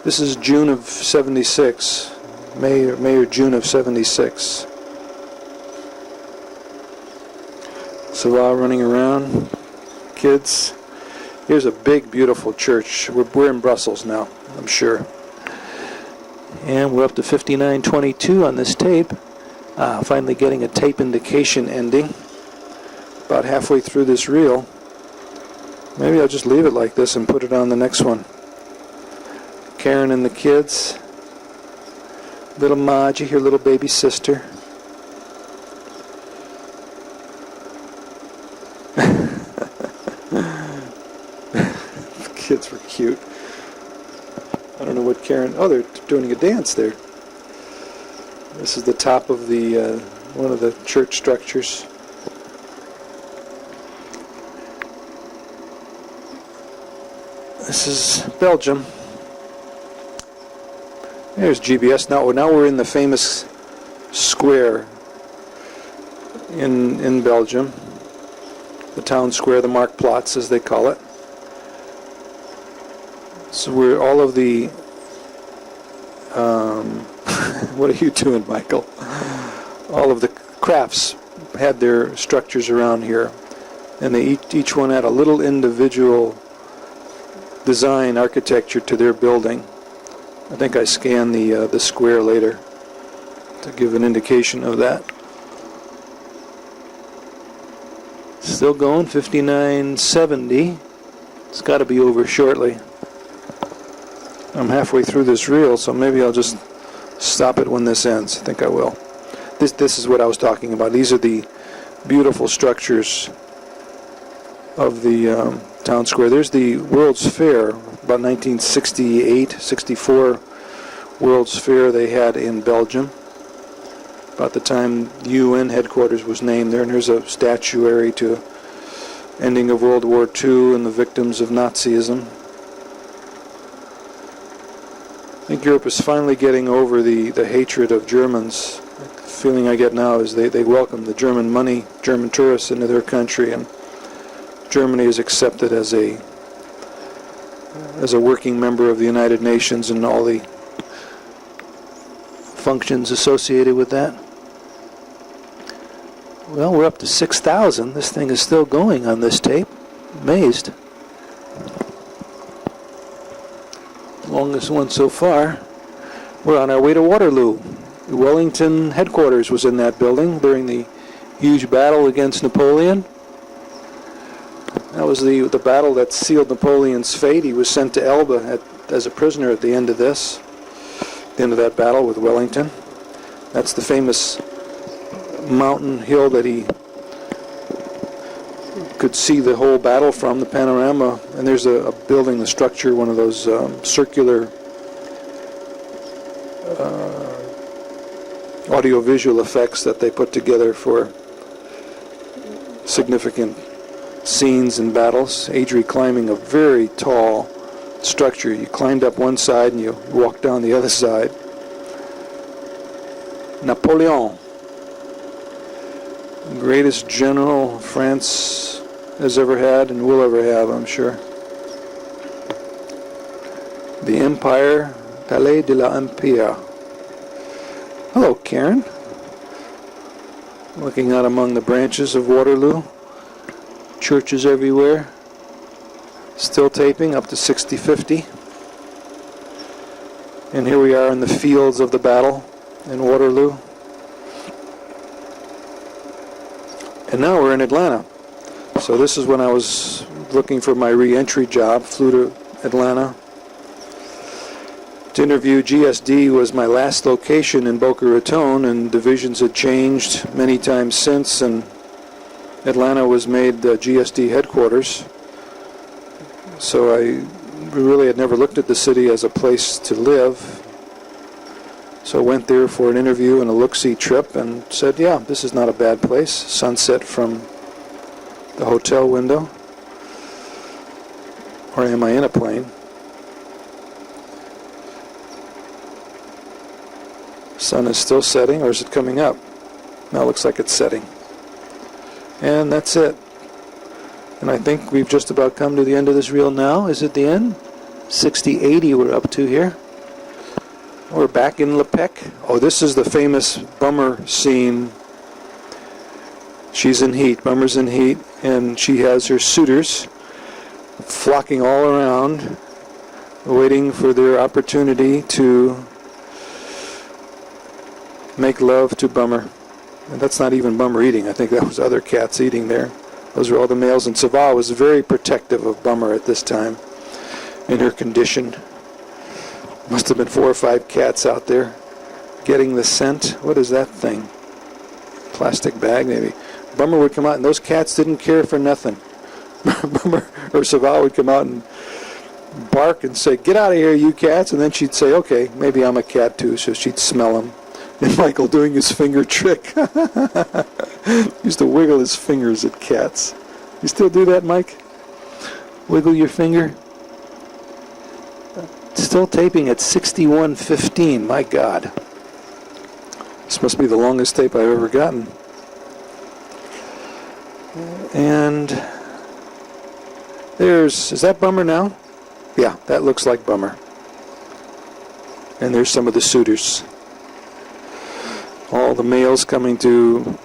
This is June of 76, May or June of 76. CaVa running around, kids. Here's a big, beautiful church. We're in Brussels now, I'm sure. And we're up to 59:22 on this tape. Finally getting a tape indication ending. About halfway through this reel. Maybe I'll just leave it like this and put it on the next one. Caryn and the kids. Little Margie, her little baby sister. The kids were cute. I don't know what Caryn... Oh, they're doing a dance there. This is the top of the one of the church structures. This is Belgium. There's GBS. Now we're in the famous square in Belgium. The town square, the Marktplatz as they call it. So we're all of the... what are you doing, Michael? All of the crafts had their structures around here. And they each one had a little individual design architecture to their building. I think I scanned the square later to give an indication of that. Still going, 59:70. It's got to be over shortly. I'm halfway through this reel, so maybe I'll just stop it when this ends. I think I will. This is what I was talking about. These are the beautiful structures of the town square. There's the World's Fair, about 1968, 64 World's Fair they had in Belgium. About the time UN headquarters was named there, and there's a statuary to ending of World War II and the victims of Nazism. I think Europe is finally getting over the hatred of Germans. The feeling I get now is they welcome the German money, German tourists into their country, and Germany is accepted as a working member of the United Nations and all the functions associated with that. Well, we're up to 6,000. This thing is still going on this tape. Amazed. Longest one so far. We're on our way to Waterloo. The Wellington headquarters was in that building during the huge battle against Napoleon. That was the battle that sealed Napoleon's fate. He was sent to Elba as a prisoner at the end of this. The end of that battle with Wellington. That's the famous mountain hill that he could see the whole battle from, the panorama. And there's a building, the structure, one of those circular audio-visual effects that they put together for significant scenes and battles. Adrie climbing a very tall structure. You climbed up one side and you walked down the other side. Napoleon, greatest general France has ever had and will ever have, I'm sure. The Empire, Palais de l'Empire. Hello, Caryn. Looking out among the branches of Waterloo. Churches everywhere. Still taping up to 60-50. And here we are in the fields of the battle in Waterloo. And now we're in Atlanta. So this is when I was looking for my re-entry job. Flew to Atlanta to interview. GSD was my last location in Boca Raton, and divisions had changed many times since, and Atlanta was made the GSD headquarters. So I really had never looked at the city as a place to live. So I went there for an interview and a look-see trip and said, yeah, this is not a bad place. Sunset from the hotel window. Or am I in a plane? Sun is still setting, or is it coming up? Now it looks like it's setting. And that's it. And I think we've just about come to the end of this reel now. Is it the end? 60-80 we're up to here. We're back in LePecq. Oh, this is the famous Bummer scene. She's in heat, Bummer's in heat, and she has her suitors flocking all around, waiting for their opportunity to make love to Bummer. And that's not even Bummer eating. I think that was other cats eating there. Those are all the males. And CaVa was very protective of Bummer at this time in her condition. Must have been 4 or 5 cats out there getting the scent. What is that thing? Plastic bag, maybe. Bummer would come out, and those cats didn't care for nothing. Bummer or CaVa would come out and bark and say, "Get out of here, you cats!" And then she'd say, "Okay, maybe I'm a cat too." So she'd smell them. And Michael doing his finger trick. Used to wiggle his fingers at cats. You still do that, Mike? Wiggle your finger? Still taping at 61:15. My God. This must be the longest tape I've ever gotten. And is that Bummer now? Yeah, that looks like Bummer. And there's some of the suitors. All the males coming to